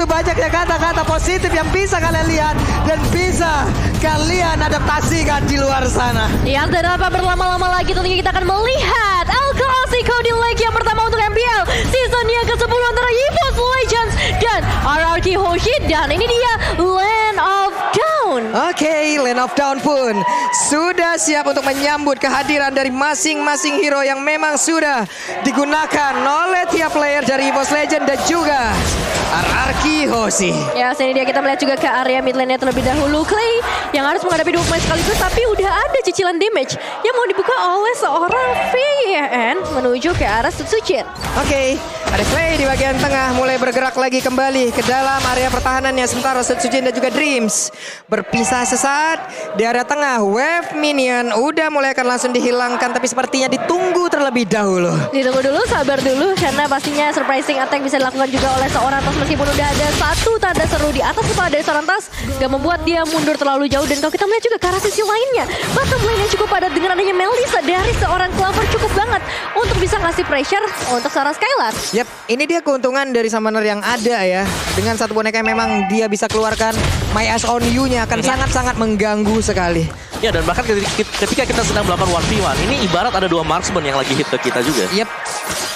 Banyaknya kata-kata positif yang bisa kalian lihat dan bisa kalian adaptasikan di luar sana. Ya, dan tanpa berlama-lama lagi tentunya kita akan melihat El Clasico di leg yang pertama untuk MPL season yang ke-10 antara EVOS Legends dan RRQ Hoshi. Dan ini dia Land of Dawn. Oke, Land of Dawn pun sudah siap untuk menyambut kehadiran dari masing-masing hero yang memang sudah digunakan oleh tiap player dari EVOS Legends dan juga RRQ Hoshi. Ya, sini dia kita melihat juga ke area mid lane-nya terlebih dahulu. Clay yang harus menghadapi 2 pemain sekaligus, tapi udah ada cicilan damage yang mau dibuka oleh seorang VN menuju ke arah Sutsujin. Oke, ada Clay di bagian tengah mulai bergerak lagi kembali ke dalam area pertahanannya. Sementara Sutsujin dan juga Dreams berpisah sesaat di area tengah. Wave minion udah mulai akan langsung dihilangkan, tapi sepertinya ditunggu terlebih dahulu. Ditunggu dulu, sabar dulu, karena pastinya surprising attack bisa dilakukan juga oleh seorang Tas. Meskipun udah ada satu tanda seru di atas kepala dari seorang Tas, gak membuat dia mundur terlalu jauh. Dan kalau kita melihat juga ke arah sisi lainnya, bottom lane yang cukup padat dengan adanya Melissa dari seorang Clover cukup banget untuk bisa ngasih pressure untuk seorang Skylar. Yap, ini dia keuntungan dari summoner yang ada ya. Dengan satu boneka yang memang dia bisa keluarkan, My Eyes on You-nya akan sangat-sangat mengganggu sekali. Ya, dan bahkan ketika kita sedang melakukan 1v1, ini ibarat ada 2 marksman yang lagi hit ke kita juga. Yap,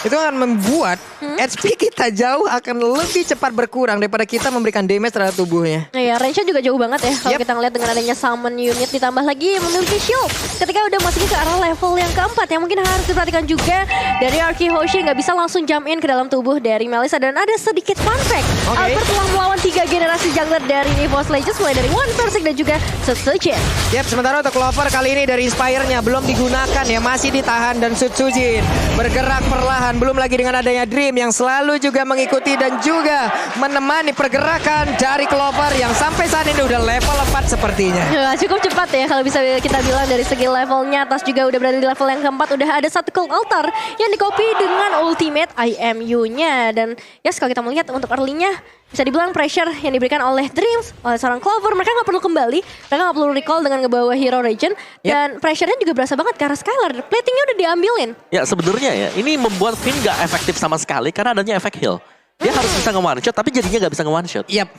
itu akan membuat HP kita jauh akan lebih cepat berkurang daripada kita memberikan damage terhadap tubuhnya. Nah ya, range-nya juga jauh banget ya kalau kita ngeliat dengan adanya summon unit ditambah lagi memiliki shield. Ketika udah masuk ke arah level yang keempat yang mungkin harus diperhatikan juga dari RRQ Hoshi nggak bisa langsung jump in ke dalam tubuh dari Melissa. Dan ada sedikit fun fact, Albert telah melawan 3 generasi jungler dari EVOS Legends mulai dari One Persik dan juga Sutsujin. Yap, sementara untuk Clover kali ini dari Inspire-nya belum digunakan ya, masih ditahan dan Sutsujin bergerak perlahan. Belum lagi dengan adanya Dream yang selalu juga mengikuti dan juga menemani pergerakan dari Clover yang sampai saat ini udah level 4 sepertinya. Wah, cukup cepat ya kalau bisa kita bilang dari segi levelnya. Tas juga udah berada di level yang keempat, udah ada satu Cult Altar yang di-copy dengan ultimate IMU-nya. Dan ya kalau kita melihat untuk early-nya bisa dibilang pressure yang diberikan oleh Dreams, oleh seorang Clover. Mereka nggak perlu kembali, mereka nggak perlu recall dengan ngebawa hero region. Dan pressure-nya juga berasa banget ke arah Skylar. Platingnya udah diambilin. Ya, sebenarnya ya, ini membuat Finn gak efektif sama sekali karena adanya efek heal. Dia harus bisa nge-one shot, tapi jadinya gak bisa nge-one shot. Yap.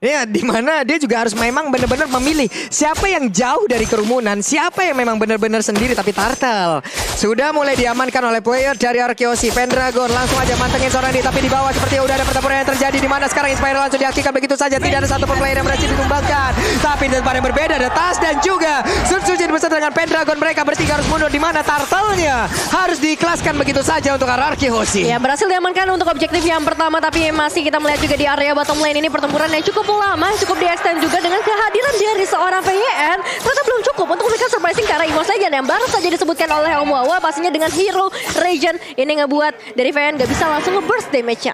Ya, dimana dia juga harus memang benar-benar memilih siapa yang jauh dari kerumunan, siapa yang memang benar-benar sendiri. Tapi Turtle sudah mulai diamankan oleh player dari RRQ Hoshi. Pendragon langsung aja mantengin seorang di, tapi di bawah seperti udah ada pertempuran yang terjadi, di mana sekarang Inspire langsung diaktifkan begitu saja. Tidak ada satu player yang berhasil ditumbangkan. Tapi di tempat yang berbeda ada Tas dan juga Sutsujin beserta dengan Pendragon. Mereka bertiga harus mundur, di mana Turtle-nya harus diikhlaskan begitu saja untuk RRQ Hoshi. Ya, berhasil diamankan untuk objektif yang pertama, tapi masih kita melihat juga di area bottom lane ini pertempuran yang cukup lama, cukup di-extend juga dengan kehadiran dari seorang PYN. Ternyata belum cukup untuk memberikan surprising ke arah EVOS Legends yang baru saja disebutkan oleh Om Wawa. Pastinya dengan hero region ini ngebuat dari PYN gak bisa langsung nge-burst damage-nya.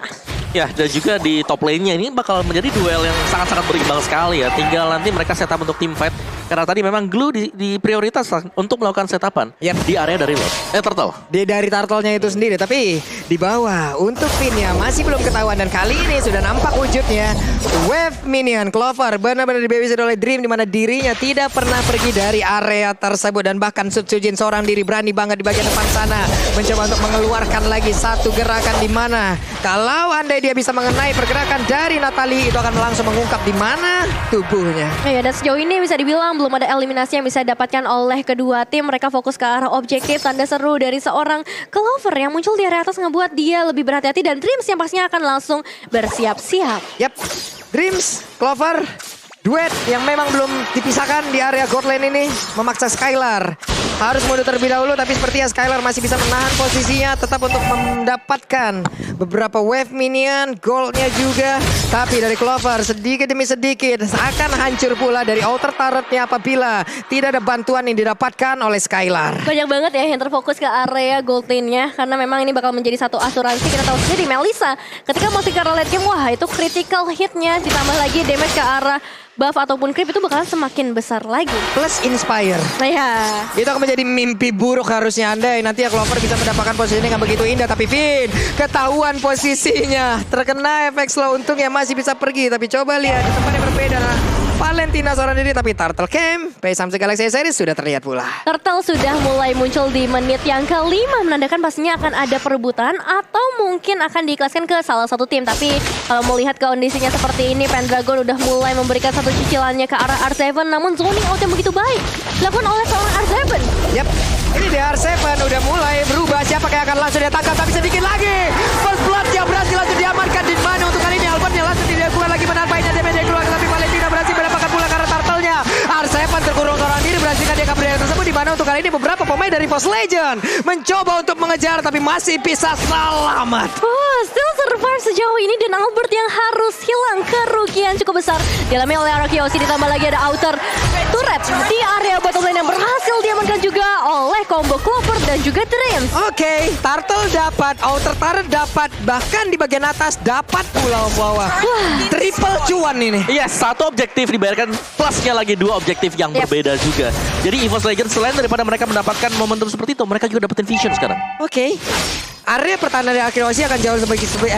Ya, dan juga di top lane-nya ini bakal menjadi duel yang sangat-sangat berimbang sekali ya. Tinggal nanti mereka setup untuk team fight. Karena tadi memang Glue di prioritas untuk melakukan setupan di area dari Turtle. Dari Turtle-nya itu sendiri. Tapi di bawah untuk Finn-nya masih belum ketahuan. Dan kali ini sudah nampak wujudnya. Wave minion Clover benar-benar dibabysit oleh Dream, di mana dirinya tidak pernah pergi dari area tersebut. Dan bahkan Sutsujin seorang diri berani banget di bagian depan sana mencoba untuk mengeluarkan lagi satu gerakan, di mana kalau andai dia bisa mengenai pergerakan dari Natalie, itu akan langsung mengungkap di mana tubuhnya. Ya, dan sejauh ini bisa dibilang belum ada eliminasi yang bisa didapatkan oleh kedua tim. Mereka fokus ke arah objektif. Tanda seru dari seorang Clover yang muncul di area atas ngebuat dia lebih berhati-hati. Dan Dreams yang pastinya akan langsung bersiap-siap. Yap, Dreams, Clover, duet yang memang belum dipisahkan di area gold lane ini memaksa Skylar harus mundur terlebih dahulu, tapi sepertinya Skylar masih bisa menahan posisinya tetap untuk mendapatkan beberapa wave minion, goldnya juga. Tapi dari Clover sedikit demi sedikit akan hancur pula dari outer turretnya apabila tidak ada bantuan yang didapatkan oleh Skylar. Banyak banget ya yang terfokus ke area gold lane-nya, karena memang ini bakal menjadi satu asuransi. Kita tahu sendiri Melissa ketika masuk ke arah late game, wah itu critical hit-nya ditambah lagi damage ke arah buff ataupun creep itu bakalan semakin besar lagi. Plus Inspire. Nah ya, itu akan menjadi mimpi buruk harusnya andai nanti ya Clover bisa mendapatkan posisi ini nggak begitu indah. Tapi Finn ketahuan posisinya, terkena efek slow. Untungnya masih bisa pergi, tapi coba lihat di tempat yang berbeda. Valentina seorang diri, tapi Turtle Camp, Pay Samsung Galaxy Series sudah terlihat pula. Turtle sudah mulai muncul di menit yang kelima, menandakan pastinya akan ada perebutan atau mungkin akan diikhlaskan ke salah satu tim. Tapi kalau melihat kondisinya seperti ini, Pendragon udah mulai memberikan satu cicilannya ke arah R7, namun zoning out yang begitu baik dilakukan oleh seorang R7. Yap, ini di R7 udah mulai berubah. Siapa yang akan langsung dia tangkap, tapi sedikit lagi. First blood yang berhasil langsung diamankan di mana untuk kali ini. Albertnya langsung dilakukan lagi menarpainya damage keluar, tapi Valentina berhasil mendapatkan pula karena turtle-nya. R7 terkurung seorang diri, berhasilkan dia kabur dari tersebut, di mana untuk kali ini beberapa pemain dari Force Legend mencoba untuk mengejar, tapi masih bisa selamat. Still survive sejauh ini, dan Albert yang harus hilang kerugian cukup besar dialami oleh Arokyoshi. Ditambah lagi ada outer turret di area bottom lane yang berhasil diamankan juga oleh combo Clover dan juga Dreams. Oke, Turtle dapat, outer turret dapat, bahkan di bagian atas dapat pulau bawah. Triple cuan ini. Yes, satu objektif dibayarkan, plusnya lagi dua objektif yang berbeda juga. Jadi EVOS Legends selain daripada mereka mendapatkan momentum seperti itu, mereka juga dapetin vision sekarang. Oke, area pertahanan dari Arokyoshi akan jauh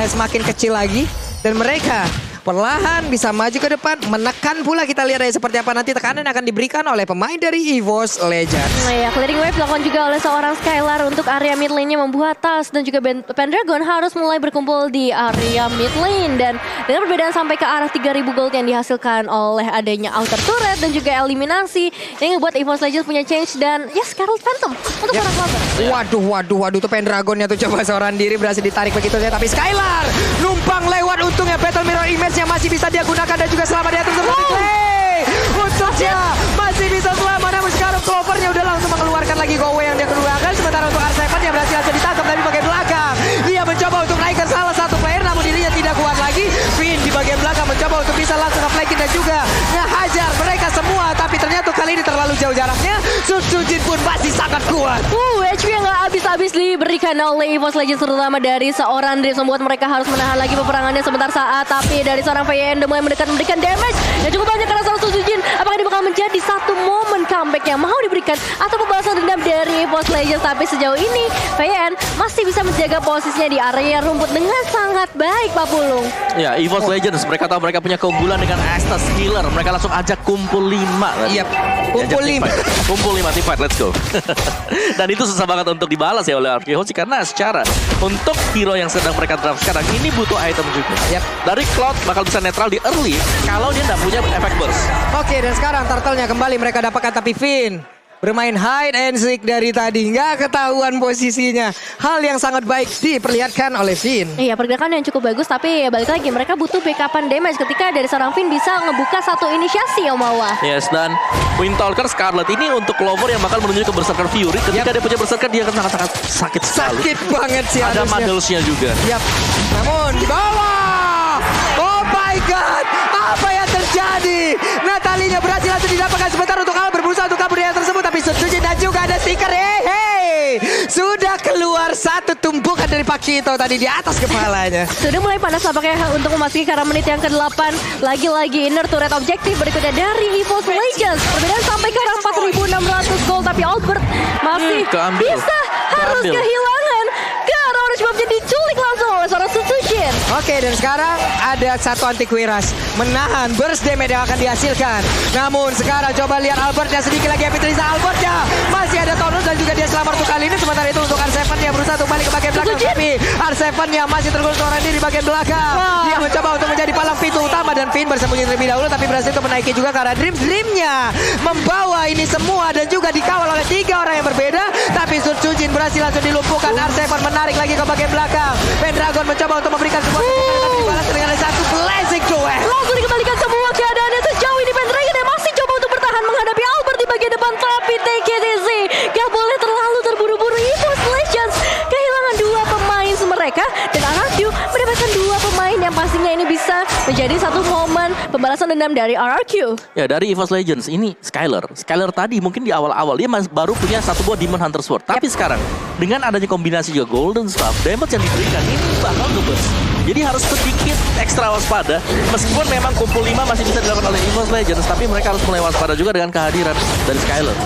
semakin kecil lagi, dan mereka perlahan bisa maju ke depan, menekan pula. Kita lihat seperti apa nanti tekanan yang akan diberikan oleh pemain dari EVOS Legends. Nah ya, clearing wave dilakukan juga oleh seorang Skylar untuk area mid lane-nya, membuat Tas dan juga Pendragon harus mulai berkumpul di area mid lane. Dan dengan perbedaan sampai ke arah 3000 gold yang dihasilkan oleh adanya outer turret dan juga eliminasi, yang membuat EVOS Legends punya change dan ya Scarlet Phantom untuk para Clover. Waduh tuh Pendragonnya tuh coba seorang diri berhasil ditarik begitu saja, tapi Skylar numpang lewat, untungnya Battle Mirror Image yang masih bisa dia gunakan dan juga selamat dia tersebut. Untungnya masih bisa selamat, namun sekarang Clovernya udah langsung mengeluarkan lagi go away yang dia keluarkan. Sementara untuk R7 yang berhasil langsung ditangkap dari bagian belakang, dia mencoba untuk naikkan salah satu player, namun dirinya tidak kuat lagi. Finn di bagian belakang mencoba untuk bisa langsung nge-flanking dan juga ngehajar mereka semua, tapi ternyata kali ini terlalu jauh jaraknya. Sutsujin pun masih sangat kuat. HP yang gak habis-habis diberikan oleh EVOS Legends, terutama dari seorang Dreams, membuat mereka harus menahan lagi peperangannya sebentar saat. Tapi dari seorang VN udah mulai mendekat, memberikan damage yang cukup banyak karena seorang Sutsujin. Apakah ini bakal menjadi satu momen comeback yang mau diberikan atau pembalasan dendam dari EVOS Legends? Tapi sejauh ini VN masih bisa menjaga posisinya di area rumput dengan sangat baik, Pak Pulung. Ya, EVOS Legends, mereka tahu mereka punya keunggulan dengan Estes Healer. Mereka langsung ajak kumpul 5. Iya, kumpul 5. Kumpul 5 team fight, let's go. Dan itu susah banget untuk dibalas ya oleh Arokyoshi, karena secara untuk hero yang sedang mereka draft sekarang ini butuh item juga. Yep. Dari Cloud bakal bisa netral di early kalau dia nggak punya efek burst. Oke, dan sekarang Turtle-nya kembali mereka dapatkan, tapi Finn bermain hide and seek dari tadi, nggak ketahuan posisinya. Hal yang sangat baik diperlihatkan oleh Finn. Iya, pergerakan yang cukup bagus, tapi ya balik lagi mereka butuh backupan damage ketika dari seorang Finn bisa ngebuka satu inisiasi, Omawa. Yes, dan Windtalker Scarlet ini untuk Clover yang bakal menuju ke Berserker Fury. Ketika dia punya Berserker, dia akan sangat-sangat sakit sekali. Sakit banget sih. Ada Muddles-nya juga. Yap. Namun di bawah. Oh my god, apa yang terjadi? Natalinya berhasil langsung didapatkan, sebentar untuk Albert berusaha untuk kabur dari tersebut, tapi Sutsujin dan juga ada stiker. Hey, sudah keluar satu tumpukan dari Pakito tadi di atas kepalanya. Sudah mulai panas nampaknya untuk memasuki ke arah menit yang ke-8. Lagi-lagi inner turret objektif berikutnya dari EVOS Legends. Perbedaan sampai ke arah 4.600 gold, tapi Albert masih bisa harus kehilangan ke arah orange buff, jadi diculik langsung oleh seorang Sutsujin. Oke, dan sekarang ada satu anti-Quiras menahan burst damage yang akan dihasilkan. Namun sekarang coba lihat Albertnya, sedikit lagi Happy Triza. Albertnya masih ada Taurus dan juga dia selamat untuk kali ini. Sementara itu untuk R7 yang berusaha untuk balik ke bagian belakang, tapi R7 yang masih tergolong seorang diri di bagian belakang. Dia mencoba untuk menjadi palang pintu utama, dan Finn bersembunyi terlebih dahulu, tapi berhasil untuk menaiki juga karena Dreams-nya membawa ini semua dan juga dikawal oleh 3 orang yang berbeda. Tapi Sutsujin berhasil langsung dilumpuhkan. R7 menarik lagi ke bagian belakang. Pendragon mencoba untuk memberikan sebuah tapi dibalas dengan satu blazing duel. Langsung dikembalikan semua keadaannya sejauh ini. Pendragon yang masih coba untuk bertahan menghadapi Albert di bagian depan, tapi TKTC gak boleh terlalu terburu-buru. EVOS Legends kehilangan 2 pemain mereka, dan RRQ mendapatkan 2 pemain yang pastinya ini bisa menjadi satu momen pembalasan dendam dari RRQ. Ya, dari EVOS Legends ini Skylar tadi mungkin di awal-awal dia baru punya satu buah Demon Hunter Sword. Tapi sekarang dengan adanya kombinasi juga Golden Staff, damage yang diberikan ini bakal nge-burst. Jadi harus sedikit ekstra waspada. Meskipun memang kumpul 5 masih bisa dilakukan oleh EVOS Legends, tapi mereka harus mulai waspada juga dengan kehadiran dari Skylar.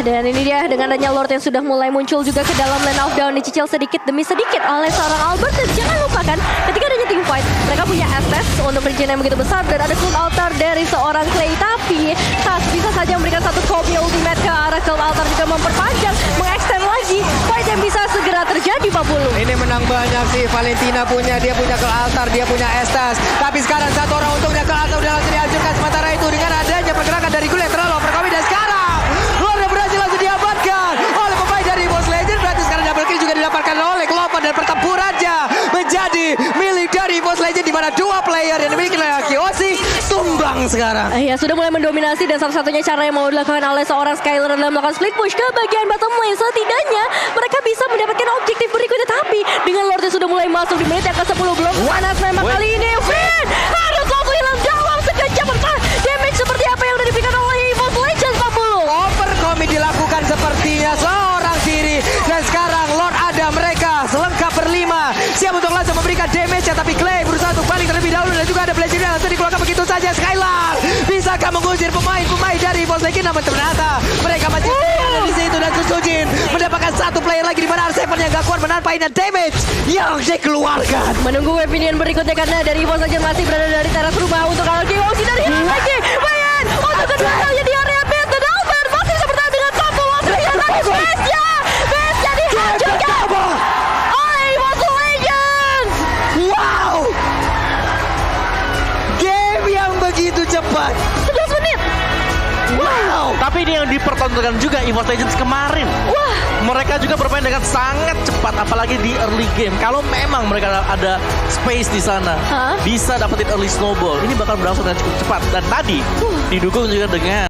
Dan ini dia dengan adanya Lord yang sudah mulai muncul juga ke dalam lane of down, dicicil sedikit demi sedikit oleh seorang Albert. Dan jangan lupakan ketika adanya team fight, mereka punya SS untuk region yang begitu besar dan ada cult altar dari seorang Clay. Tapi Tas bisa saja memberikan satu copy ultimate ke arah cult altar, juga memperpanjang, mengextend lagi fight yang bisa segera terjadi Pak Bulu. Ini menang banyak sih Valentina dia punya cult altar, dia punya Estas. Tapi sekarang satu orang untungnya cult altar udah langsung dihancurkan. Sementara itu dengan adanya pergerakan dari Gule terlalu overcoming dan sekarang Lord berhasil langsung diamankan oleh pemain dari Boss Legend. Berarti sekarang double kill juga didapatkan oleh Klopan dan pertempurannya menjadi milik dari Boss Legend, di mana dua player yang dimiliki oleh Kiosi tumbang sekarang. Ya sudah mulai mendominasi dan salah satunya cara yang mau dilakukan oleh seorang Skylar adalah melakukan split push ke bagian bottom lane. Setidaknya mereka bisa mendapatkan objektif berikutnya, tapi dengan Lord yang sudah mulai masuk di menit yang ke-10 belum panas memang kali ini. Finn harus langsung hilang dalam sekejap. Damage seperti apa yang sudah diberikan oleh Boss Legend Pak Bulu? Overcommit dilakukan sepertinya seorang diri. Dan sekarang Lord ada mereka selengkap berlima, siap untuk langsung memberikan damage-nya. Tapi Clay berusaha untuk balik terlebih dahulu dan juga ada Blazing yang langsung dikeluarkan begitu saja. Skylar bisakah mengusir pemain-pemain dari Boss Legend? Namun ternyata mereka masih ada di situ dan Susujin mendapatkan satu player lagi, di mana R7 yang gak kuat menampainya damage yang dikeluarkan. Menunggu weaponian berikutnya karena dari Boss Legend masih berada dari teras rumah untuk Alkiwosi dan hilang lagi. Bayan untuk kedua kalinya di area base dan Albert masih bisa bertahan dengan satu lawan lagi. Base-nya dihancurkan oleh Boss Legend. Wow, game yang begitu cepat. 11 menit. Wow. Tapi ini yang dipertontonkan juga EVOS Legends kemarin. Wah. Mereka juga bermain dengan sangat cepat, apalagi di early game. Kalau memang mereka ada space di sana, bisa dapetin early snowball. Ini bakal berlangsung dengan cukup cepat. Dan tadi didukung juga dengan